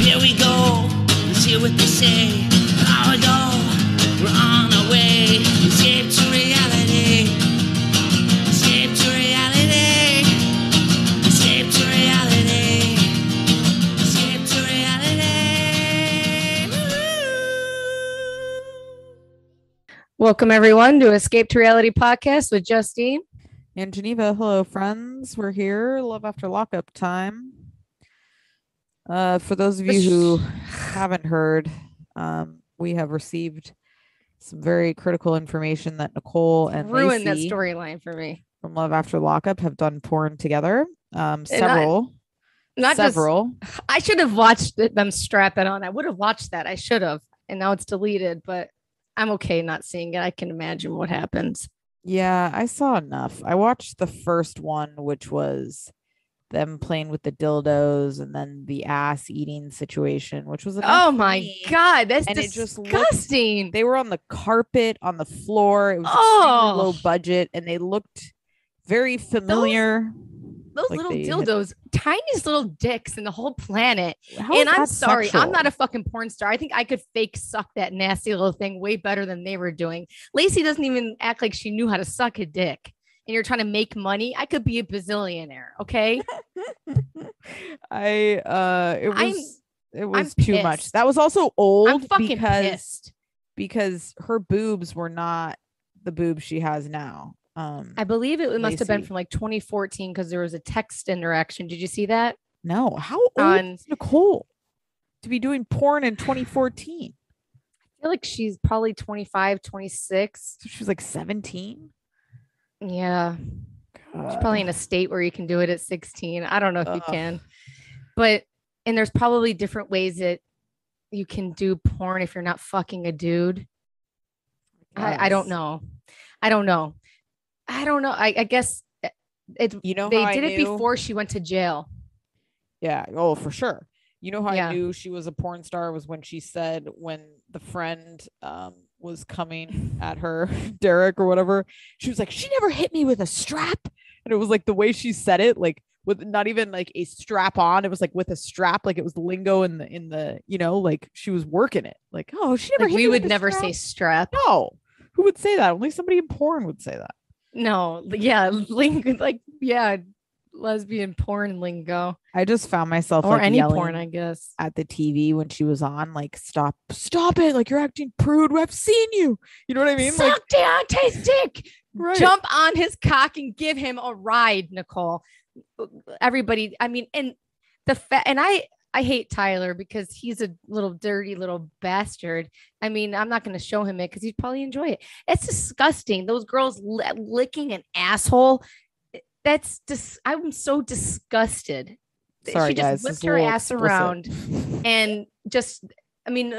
Here we go. Let's hear what they say. Now we go. We're on our way. Escape to reality. Escape to reality. Escape to reality. Escape to reality. Woo! Welcome everyone to Escape to Reality podcast with Justine and Geneva. Hello, friends. We're here. Love after lockup time. For those of you who haven't heard, we have received some very critical information that Nicole and ruined Lacey that storyline for me from Love After Lockup have done porn together. Several. I should have watched them strap it on. I would have watched that. I should have, and now it's deleted. But I'm okay not seeing it. I can imagine what happens. Yeah, I saw enough. I watched the first one, which was them playing with the dildos and then the ass eating situation, which was oh my god, that's and disgusting. They were on the carpet on the floor. It was extremely low budget and they looked very familiar. Those like little dildos, tiniest little dicks in the whole planet. And I'm sorry, sexual? I'm not a fucking porn star. I think I could fake suck that nasty little thing way better than they were doing. Lacey doesn't even act like she knew how to suck a dick. And you're trying to make money. I could be a bazillionaire. Okay. It was too much. That was also old. I'm fucking pissed because her boobs were not the boobs she has now. I believe it must have been from like 2014 because there was a text interaction. Did you see that? No. How old is Nicole to be doing porn in 2014? I feel like she's probably 25, 26. So she was like 17. Yeah. God. She's probably in a state where you can do it at 16. I don't know if you can, and there's probably different ways that you can do porn if you're not fucking a dude. I don't know. I guess they did it before she went to jail. Yeah. Oh, for sure. You know how I knew she was a porn star was when she said when the friend was coming at her, Derek or whatever, she was like, she never hit me with a strap. And it was like the way she said it, like with not even like a strap on. It was like with a strap, like it was lingo in the like she was working it. Like, oh, she never hit me. We would never say strap. No. Who would say that? Only somebody in porn would say that. No, yeah, lesbian porn lingo. I just found myself or like any porn, I guess, at the TV when she was on, like, stop it, like you're acting prude. I've seen you. You know what I mean? Suck like Deontay's dick. Right. Jump on his cock and give him a ride, Nicole. Everybody, I mean, and I hate Tyler because he's a little dirty little bastard. I mean, I'm not going to show him it because he'd probably enjoy it. It's disgusting. Those girls licking an asshole. I'm so disgusted. Sorry, she just guys, whipped her ass around and just, I mean,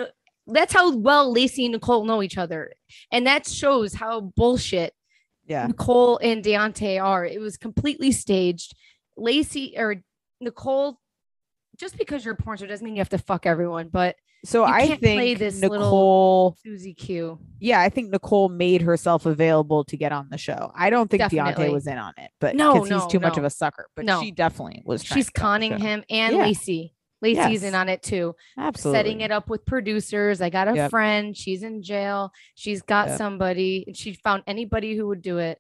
that's how well Lacey and Nicole know each other. And that shows how bullshit Nicole and Deontay are. It was completely staged. Lacey or Nicole, just because you're a porn star doesn't mean you have to fuck everyone, but so I think this Nicole Susie Q. Yeah, I think Nicole made herself available to get on the show. I don't think Deontay was in on it, but because he's too much of a sucker. But she definitely was. She's conning him and Lacey. Lacey's in on it too. Absolutely. Setting it up with producers. I got a friend. She's in jail. She's got somebody. And she found anybody who would do it.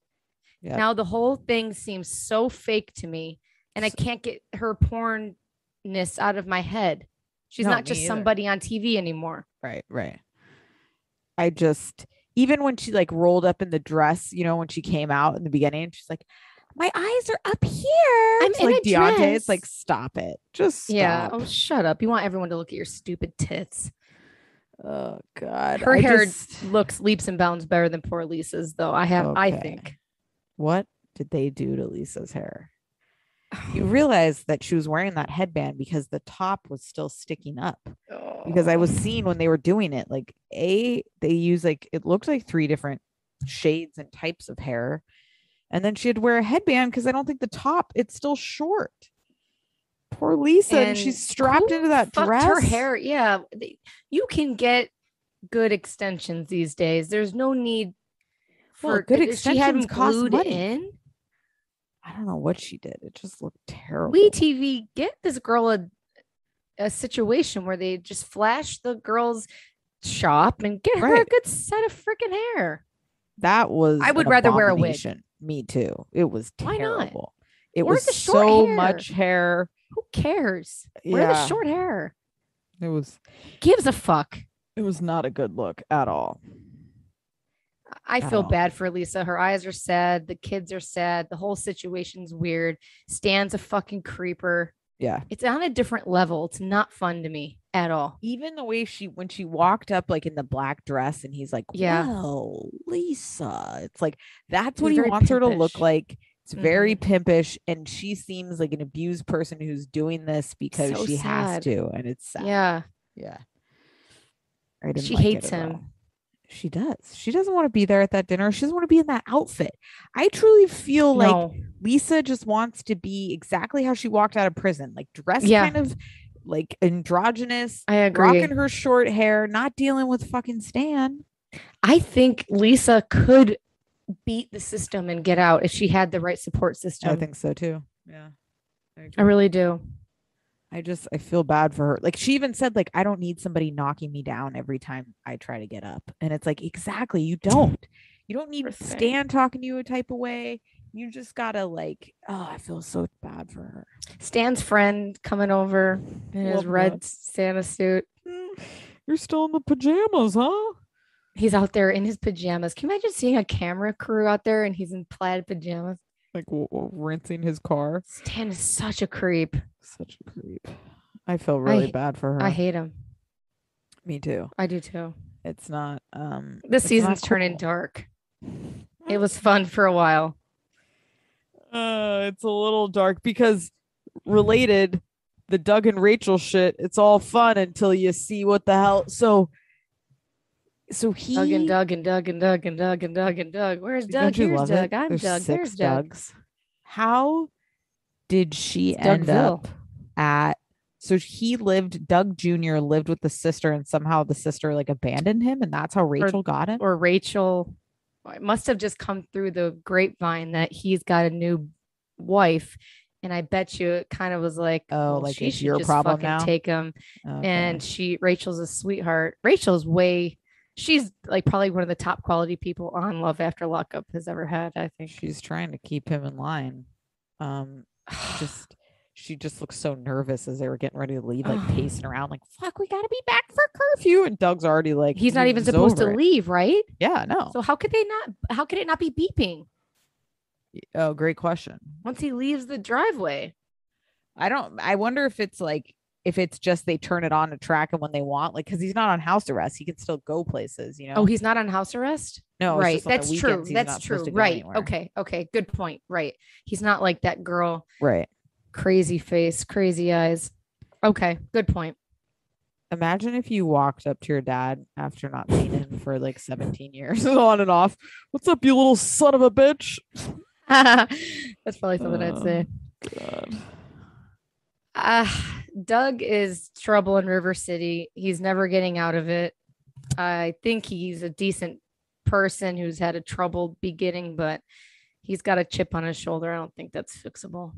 Yep. Now the whole thing seems so fake to me. And I can't get her pornness out of my head. She's not just somebody on TV anymore. Right. I just, even when she like rolled up in the dress, when she came out in the beginning, she's like, my eyes are up here. I'm in like a Deontay. Dress. It's like, stop it. Just stop. Yeah. Oh, shut up. You want everyone to look at your stupid tits. Oh God. Her hair looks leaps and bounds better than poor Lisa's though. I think. What did they do to Lisa's hair? You realize that she was wearing that headband because the top was still sticking up. Because I was seeing when they were doing it, like they use like, it looked like 3 different shades and types of hair. And then she had to wear a headband because I don't think the top, it's still short. Poor Lisa. And she's strapped into that dress. Her hair. Yeah. You can get good extensions these days. There's no need for good extensions. Cost money. In. I don't know what she did. It just looked terrible. WeTV, get this girl a situation where they just flash the girl's shop and get her a Right. good set of freaking hair. That was I would an rather wear a wig. abomination. Me too. It was Why not? terrible. It Or was the short so hair. much hair. Who cares? Wear the short hair. It was Gives a fuck. It was not a good look at all. I feel bad for Lisa. Her eyes are sad. The kids are sad. The whole situation's weird. Stan's a fucking creeper. Yeah. It's on a different level. It's not fun to me at all. Even the way when she walked up like in the black dress and he's like, "Well, Lisa." It's like that's what he wants her to look like. It's very pimpish, and she seems like an abused person who's doing this because she has to, and it's sad. Yeah. She hates him. She does. She doesn't want to be there at that dinner. She doesn't want to be in that outfit. I truly feel like Lisa just wants to be exactly how she walked out of prison, like dressed kind of like androgynous. I agree. Rocking her short hair, not dealing with fucking Stan. I think Lisa could beat the system and get out if she had the right support system. I think so too. Yeah. I really do. I feel bad for her. Like she even said, like, I don't need somebody knocking me down every time I try to get up. And it's like, exactly. You don't need Stan talking to you a type of way. You just gotta like, I feel so bad for her. Stan's friend coming over in his red Santa suit. You're still in the pajamas, huh? He's out there in his pajamas. Can you imagine seeing a camera crew out there and he's in plaid pajamas? Like rinsing his car. Stan is such a creep. Such a creep. I feel really bad for her. I hate him. Me too. I do too. It's not this season's turning dark. It was fun for a while. It's a little dark because related, the Doug and Rachel shit, it's all fun until you see what the hell. So he Doug and Doug and Doug and Doug and Doug and Doug and Doug. Where's Doug? Here's Doug. I'm Doug. There's Doug. How did she end up at? So Doug Jr. lived with the sister, and somehow the sister like abandoned him, and that's how Rachel got him. Or Rachel, it must have just come through the grapevine that he's got a new wife, and I bet you it kind of was like, like she it's should your just problem fucking now. Take him. Okay. And Rachel's a sweetheart. She's like probably one of the top quality people on Love After Lockup has ever had. I think she's trying to keep him in line. She just looks so nervous as they were getting ready to leave, like pacing around, like, fuck, we gotta be back for curfew. And Doug's already like, he's not even supposed to leave, right? Yeah, no. So how could it not be beeping? Oh, great question. Once he leaves the driveway. I wonder if it's like, if it's just they turn it on to track him when they want, like, because he's not on house arrest, he can still go places, you know. Oh, he's not on house arrest? No, right. That's true. That's true. Right. Okay. Good point. Right. He's not like that girl. Right. Crazy face, crazy eyes. Okay. Good point. Imagine if you walked up to your dad after not seeing him for like 17 years on and off. What's up, you little son of a bitch? That's probably something I'd say. God. Doug is trouble in River City. He's never getting out of it. I think he's a decent person who's had a troubled beginning, but he's got a chip on his shoulder. I don't think that's fixable.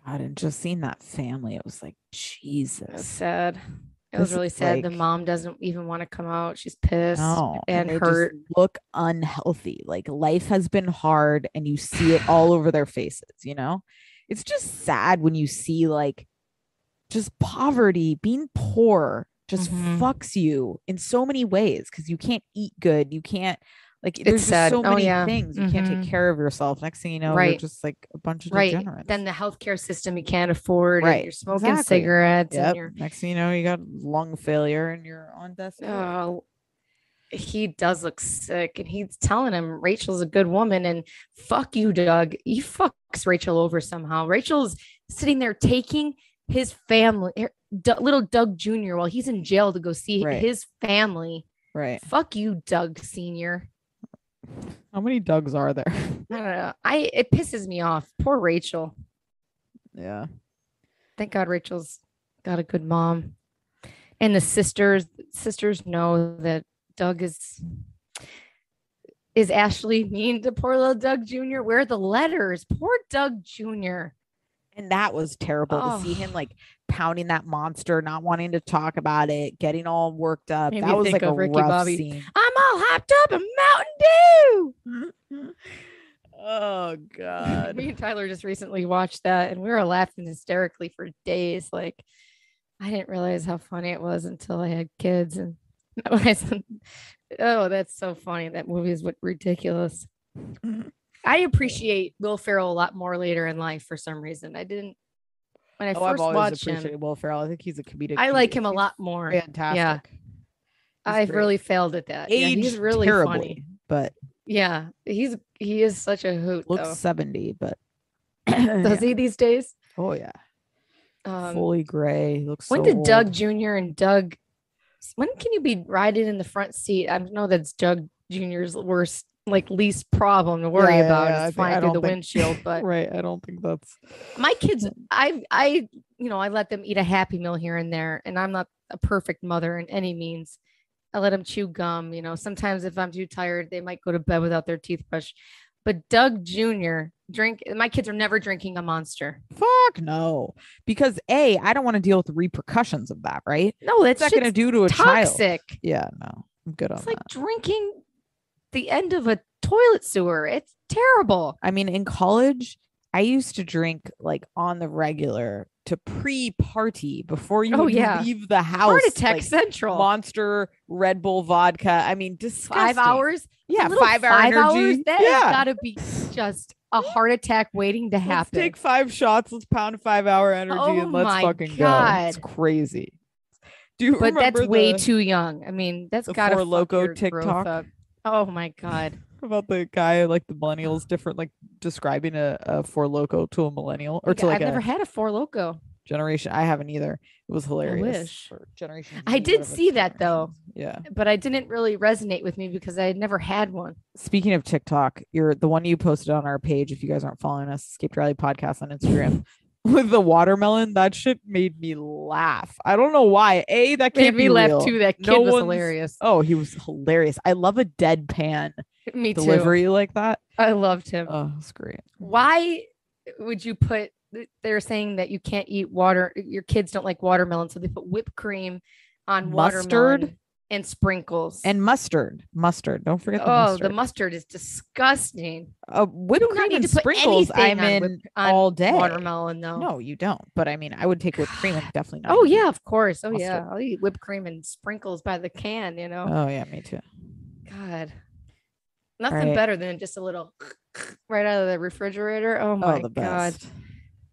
God, and just seeing that family, it was like, Jesus. It was sad. It was really sad. Like, the mom doesn't even want to come out. She's pissed and hurt. Just look unhealthy. Like life has been hard and you see it all over their faces, you know? It's just sad when you see like just poverty, being poor just fucks you in so many ways because you can't eat good. You can't there's just so many things. You can't take care of yourself. Next thing you know, you're just like a bunch of degenerates. Then the healthcare system you can't afford. Right. You're smoking cigarettes. Yep. And next thing you know, you got lung failure and you're on death row. He does look sick, and he's telling him Rachel's a good woman, and fuck you, Doug. He fucks Rachel over somehow. Rachel's sitting there taking his family, little Doug Jr., while he's in jail to go see his family. Right. Fuck you, Doug Sr. How many Dougs are there? I don't know. It pisses me off. Poor Rachel. Yeah. Thank God Rachel's got a good mom. And the sisters know that Doug is Ashley mean to poor little Doug Jr.? Where are the letters? Poor Doug Jr. And that was terrible to see him like pounding that monster, not wanting to talk about it, getting all worked up. Made That me was think like a of Ricky rough Bobby. scene. I'm all hyped up in Mountain Dew. Oh God. Me and Tyler just recently watched that and we were laughing hysterically for days. Like, I didn't realize how funny it was until I had kids. And when I said, oh, that's so funny. That movie is ridiculous. I appreciate Will Ferrell a lot more later in life for some reason. I didn't when I I've first always watched appreciated him. Will Ferrell. I think he's a comedic. I like him a He's lot more. fantastic. Yeah. I've great. really failed at that. Yeah, he's Aged really terribly, funny. but Yeah, he is such a hoot. looks Though. 70, but Does he these days? Oh yeah. Fully gray. Looks when so did old. Doug Jr. and Doug when can you be riding in the front seat? I know that's Doug Jr.'s worst, like least problem to worry about is flying through the windshield. But right, I don't think that's my kids. I let them eat a Happy Meal here and there, and I'm not a perfect mother in any means. I let them chew gum. Sometimes if I'm too tired, they might go to bed without their teeth brushed. But Doug Jr. my kids are never drinking a Monster. Fuck no. Because I don't want to deal with the repercussions of that, right? No, that's not going to do to a toxic. Child. Yeah, no. I'm good on that. It's like drinking the end of a toilet sewer. It's terrible. I mean, in college, I used to drink like on the regular to pre-party before you leave the house. Heart attack like, central. Monster, Red Bull vodka. I mean, disgusting. 5 hours? Yeah, 5 hour energy. Hours? That has got to be just a heart attack waiting to happen. Let's take 5 shots. Let's pound 5 hour energy and let's fucking go. It's crazy. But that's way too young. I mean, that's got to Four Loko TikTok. Oh my God. About the guy, like the millennials, different, like describing a Four Loko to a millennial or to like I've never had a Four Loko. Generation. I haven't either. It was hilarious. I wish. Generation. I did see that though. Yeah. But I didn't really resonate with me because I had never had one. Speaking of TikTok, the one you posted on our page. If you guys aren't following us, Escaped Rally Podcast on Instagram. With the watermelon, that shit made me laugh. I don't know why. That made me laugh too. That kid was hilarious. Oh, he was hilarious. I love a deadpan delivery like that. I loved him. Oh, it's great. Why would you put? They're saying that you can't eat water. Your kids don't like watermelon, so they put whipped cream on watermelon and sprinkles and mustard. Don't forget the mustard. The mustard is disgusting. Whipped cream and sprinkles. I'm in all day. Watermelon, though. No, you don't. But I mean, I would take whipped cream and definitely not. Oh yeah, of course. Oh yeah, I'll eat whipped cream and sprinkles by the can. Oh yeah, me too. God, nothing better than just a little right out of the refrigerator. Oh my God.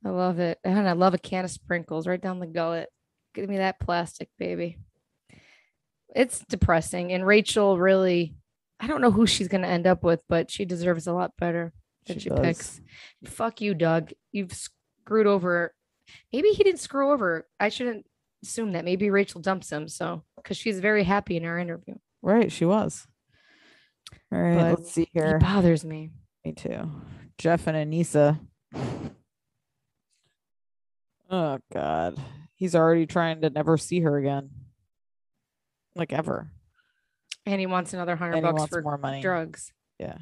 I love it. And I love a can of sprinkles right down the gullet. Give me that plastic, baby. It's depressing. And Rachel really, I don't know who she's going to end up with, but she deserves a lot better than she picks. Fuck you, Doug. You've screwed over. Maybe he didn't screw over. I shouldn't assume that. Maybe Rachel dumps him. So, because she's very happy in our interview. Right. She was. All right. But let's see here. He bothers me. Me too. Jeff and Anissa. Oh God, he's already trying to never see her again, like ever. And he wants another $100 for more money. Drugs. Yeah,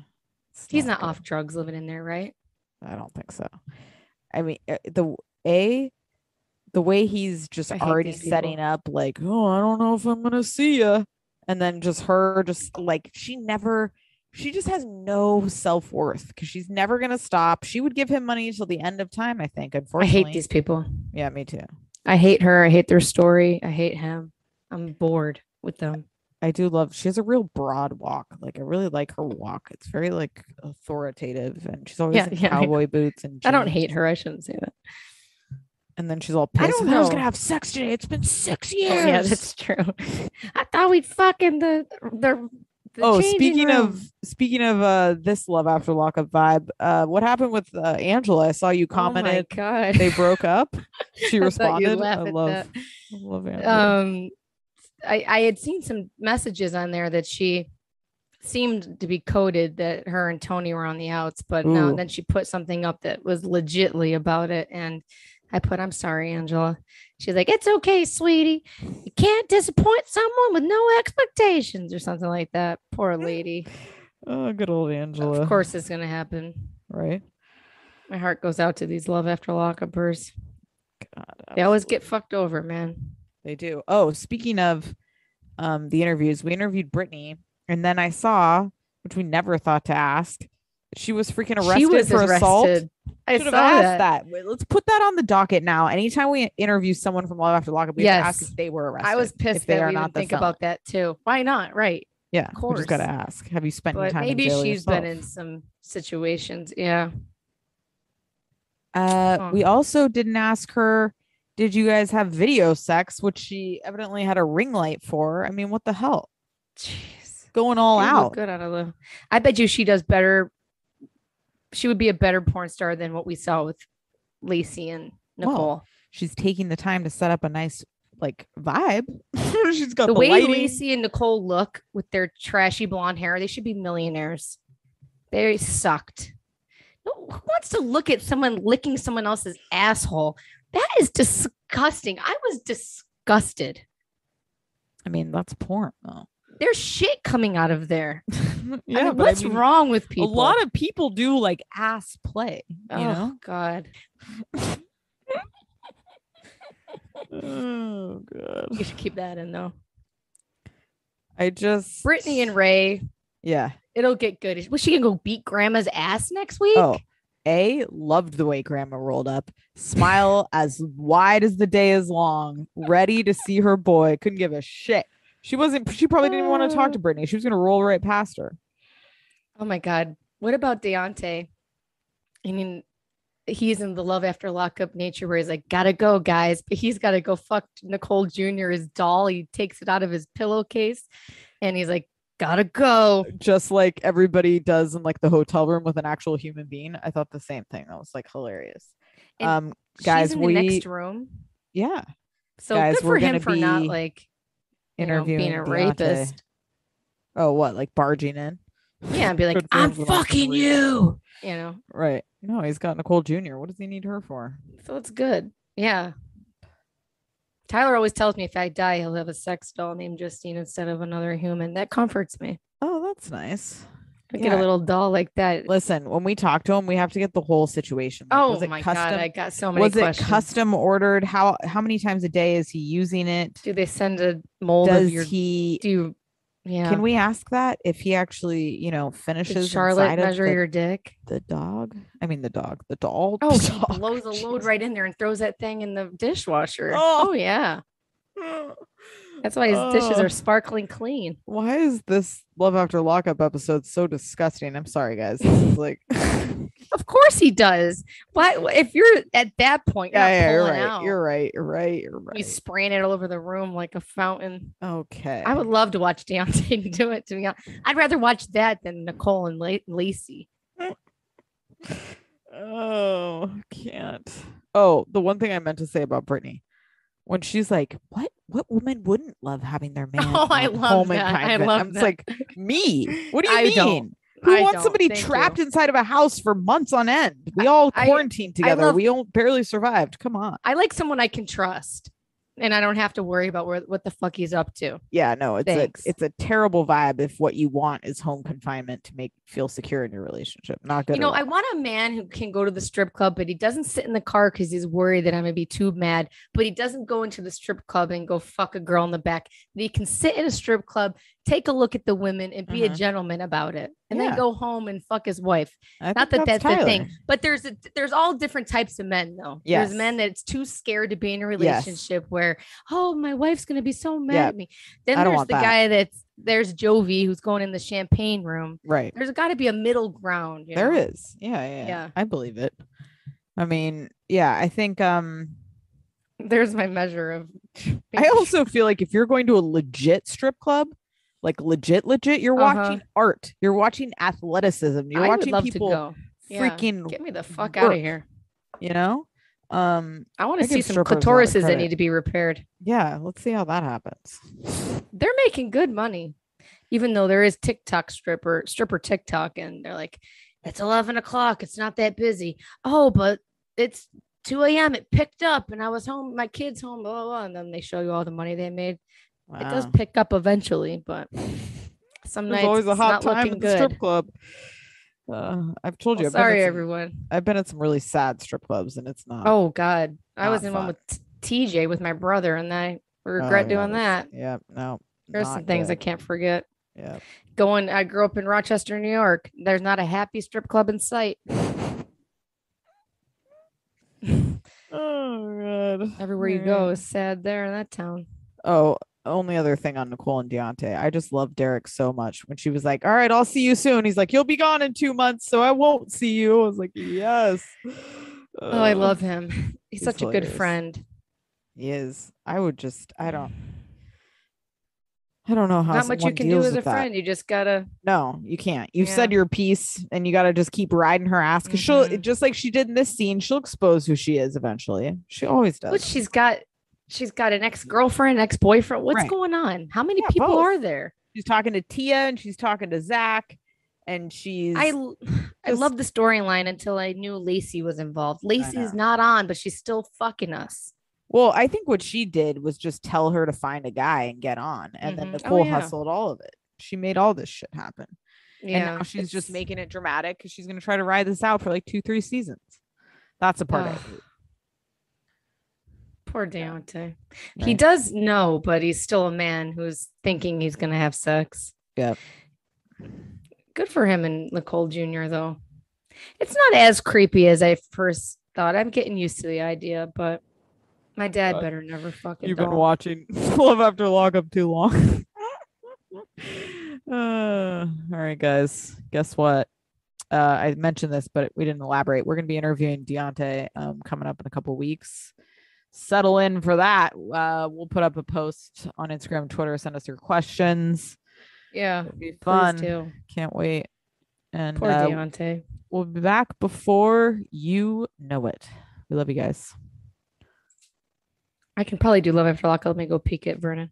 he's not off drugs living in there, right? I don't think so. I mean, the way he's just already setting up, like, oh, I don't know if I'm gonna see ya, and then just like she just has no self-worth because she's never going to stop. She would give him money until the end of time, I think, unfortunately. I hate these people. Yeah, me too. I hate her. I hate their story. I hate him. I'm bored with them. I do love, she has a real broad walk. Like, I really like her walk. It's very, like, authoritative. And she's always in cowboy boots. And jeans. I don't hate her. I shouldn't say that. And then she's all pissed. I was going to have sex today. It's been 6 years. Oh, yeah, that's true. I thought we'd fuck in the speaking of this Love After Lockup vibe, what happened with Angela? I saw you commented. Oh my God. They broke up. She responded. I love Angela. I had seen some messages on there that she seemed to be coded that her and Tony were on the outs, but no, and then she put something up that was legitly about it, and I put, I'm sorry, Angela. She's like, it's okay, sweetie. You can't disappoint someone with no expectations or something like that. Poor lady. Oh, good old Angela. Of course it's going to happen. Right. My heart goes out to these love after lockupers. God, They always get absolutely. fucked over, man. They do. Oh, speaking of the interviews, we interviewed Brittany, and then I saw, which we never thought to ask, she was freaking She arrested was for assault. arrested. I Should have saw asked that. that. Wait, let's put that on the docket now. Anytime we interview someone from Love After Lockup, we have to ask Yes. if they were arrested. I was if pissed they that are we not didn't the think felon. about that too. Why not? Right. Yeah, Of we course. just gotta ask. Have you spent any But time in maybe jail she's yourself? been in some situations. Yeah. We also didn't ask her, did you guys have video sex, which she evidently had a ring light for. I mean, what the hell? Jeez. Going all She would out. look good out of the. I bet you she does better. She would be a better porn star than what we saw with Lacey and Nicole. Well, she's taking the time to set up a nice like vibe. She's got The the way lighting. Lacey and Nicole look with their trashy blonde hair, they should be millionaires. They sucked. Who wants to look at someone licking someone else's asshole? That is disgusting. I was disgusted. I mean, that's porn though. There's shit coming out of there. Yeah, I mean, but what's wrong with people? A lot of people do like ass play, you know? God. Oh god. You should keep that in though. I just Brittany and Ray, yeah. it'll get good. Was she gonna go beat grandma's ass next week? Oh, loved the way grandma rolled up, smile as wide as the day is long, ready to see her boy. Couldn't give a shit. She probably didn't even want to talk to Brittany. She was gonna roll right past her. Oh my God. What about Deontay? I mean, he's in the love after lockup nature where he's like, gotta go, guys. But he's gotta go fuck Nicole Jr., his doll. He takes it out of his pillowcase and he's like, gotta go. Just like everybody does in like the hotel room with an actual human being. I thought the same thing. That was like hilarious. And Guys, she's in the next room. Yeah. So Guys, good we're for him gonna for not be like interviewing being a Deontay. rapist. Oh, what? Like barging in? Yeah, and be like, Good for I'm him for not fucking being a you. You know. Right. No, he's got Nicole Jr. What does he need her for? So it's good. Yeah. Tyler always tells me if I die, he'll have a sex doll named Justine instead of another human. That comforts me. Oh, that's nice. I get a little doll like that. Listen, when we talk to him, we have to get the whole situation. Like, Oh my God, I got so many questions. Was it custom ordered? How many times a day is he using it? Do they send a mold Does of your? he? Do you? Yeah. Can we ask that if he actually, finishes? Did Charlotte inside measure of your dick? the dog? I mean, the doll. Oh, The he dog. blows a load right in there and throws that thing in the dishwasher. Oh. Oh yeah. That's why his dishes are sparkling clean. Why is this Love After Lockup episode so disgusting? I'm sorry, guys. This is like. Of course he does. Why? If you're at that point, you're not You're pulling right. out. You're right. He's spraying it all over the room like a fountain. Okay. I would love to watch Deontay do it. To be honest, I'd rather watch that than Nicole and Lacey. Oh, can't. Oh, the one thing I meant to say about Brittany, when she's like, "What woman wouldn't love having their man?" Oh, I love home that. and I kind love It's that. like me. What do you I mean? don't. Who I wants don't. somebody Thank trapped you. inside of a house for months on end? We all quarantined together. love- We all barely survived. Come on. I like someone I can trust, and I don't have to worry about what the fuck he's up to. Yeah, no, Thanks. it's a terrible vibe if what you want is home confinement to make you feel secure in your relationship. Not good. I want a man who can go to the strip club, but he doesn't sit in the car because he's worried that I'm gonna be too mad. But he doesn't go into the strip club and go fuck a girl in the back. That he can sit in a strip club, take a look at the women, and be a gentleman about it, and then go home and fuck his wife. Not that that's the thing, but there's all different types of men though. Yes. There's men that's too scared to be in a relationship where, oh, my wife's gonna be so mad at me. Then I don't there's want the that. guy there's Jovi who's going in the champagne room. Right. There's got to be a middle ground. There know? is. Yeah. Yeah. I believe it. I mean, yeah, I think There's my measure of. I also feel like if you're going to a legit strip club, like legit, you're watching art. You're watching athleticism. You're watching would love people to go. freaking get me the fuck out of here. I want to see some strippers a lot of clitorises that credit. need to be repaired. Yeah, let's see how that happens. They're making good money, even though there is TikTok stripper TikTok, and they're like, it's 11 o'clock. It's not that busy. Oh, but it's 2 a.m. It picked up, and I was home. My kid's home. Blah, blah, blah. And then they show you all the money they made. Wow. It does pick up eventually, but some There's nights always a it's hot not time looking at the strip good. club. I've told you. Well, sorry, everyone. I've been at some really sad strip clubs, and it's not. Oh God, I was in fun. one with TJ with my brother, and I regret doing that. Yeah, no. There's some things I can't forget. Yeah. I grew up in Rochester, New York. There's not a happy strip club in sight. Oh God. Everywhere you go is sad there in that town. Oh, only other thing on Nicole and Deontay. I just love Derek so much. When she was like, "All right, I'll see you soon." He's like, "You'll be gone in 2 months, so I won't see you." I was like, "Yes." Oh, I love him. He's such hilarious. a good friend. He is. I don't know how not much you can do as a friend. You just gotta. No, you can't. You've said your piece, and you gotta just keep riding her ass because she'll, just like she did in this scene, she'll expose who she is eventually. She always does. But she's got an ex-girlfriend, ex-boyfriend. What's going on? How many people are there? She's talking to Tia and she's talking to Zach, and I love the storyline until I knew Lacey was involved. Lacey's not on, but she's still fucking us. Well, I think what she did was just tell her to find a guy and get on. And then Nicole hustled all of it. She made all this shit happen. Yeah, and now she's just making it dramatic because she's going to try to ride this out for like 2-3 seasons. That's a part of it. Poor Deontay. Right. He does know, but he's still a man who's thinking he's going to have sex. Yeah. Good for him and Nicole Jr., though. It's not as creepy as I first thought. I'm getting used to the idea, but my dad better never fucking. You've been watching Love After Lockup too long. All right, guys. Guess what? I mentioned this, but we didn't elaborate. We're going to be interviewing Deontay coming up in a couple weeks. Settle in for that. We'll put up a post on Instagram and Twitter. Send us your questions. Yeah, it'll be fun. Too. Can't wait. And poor Deontay. We'll be back before you know it. We love you guys. I can probably do Love After Lockup. Let me go peek at Vernon.